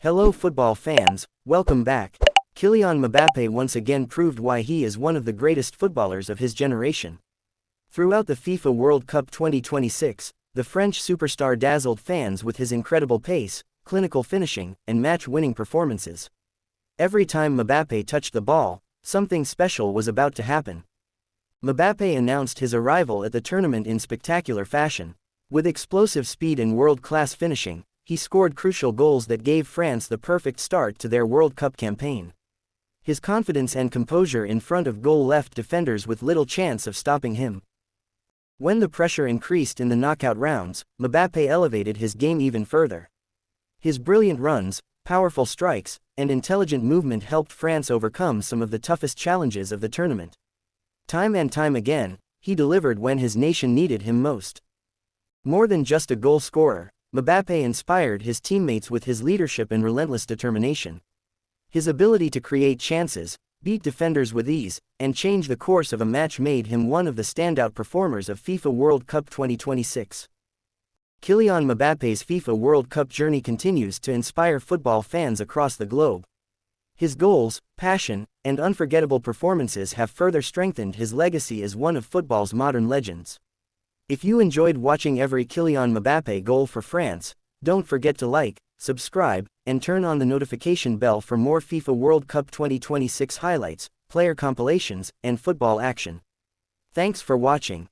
Hello football fans, welcome back. Kylian Mbappé once again proved why he is one of the greatest footballers of his generation. Throughout the FIFA World Cup 2026, the French superstar dazzled fans with his incredible pace, clinical finishing, and match-winning performances. Every time Mbappé touched the ball, something special was about to happen. Mbappé announced his arrival at the tournament in spectacular fashion. With explosive speed and world-class finishing, he scored crucial goals that gave France the perfect start to their World Cup campaign. His confidence and composure in front of goal left defenders with little chance of stopping him. When the pressure increased in the knockout rounds, Mbappé elevated his game even further. His brilliant runs, powerful strikes, and intelligent movement helped France overcome some of the toughest challenges of the tournament. Time and time again, he delivered when his nation needed him most. More than just a goal scorer, Mbappé inspired his teammates with his leadership and relentless determination. His ability to create chances, beat defenders with ease, and change the course of a match made him one of the standout performers of FIFA World Cup 2026. Kylian Mbappe's FIFA World Cup journey continues to inspire football fans across the globe. His goals, passion, and unforgettable performances have further strengthened his legacy as one of football's modern legends. If you enjoyed watching every Kylian Mbappé goal for France, don't forget to like, subscribe, and turn on the notification bell for more FIFA World Cup 2026 highlights, player compilations, and football action. Thanks for watching.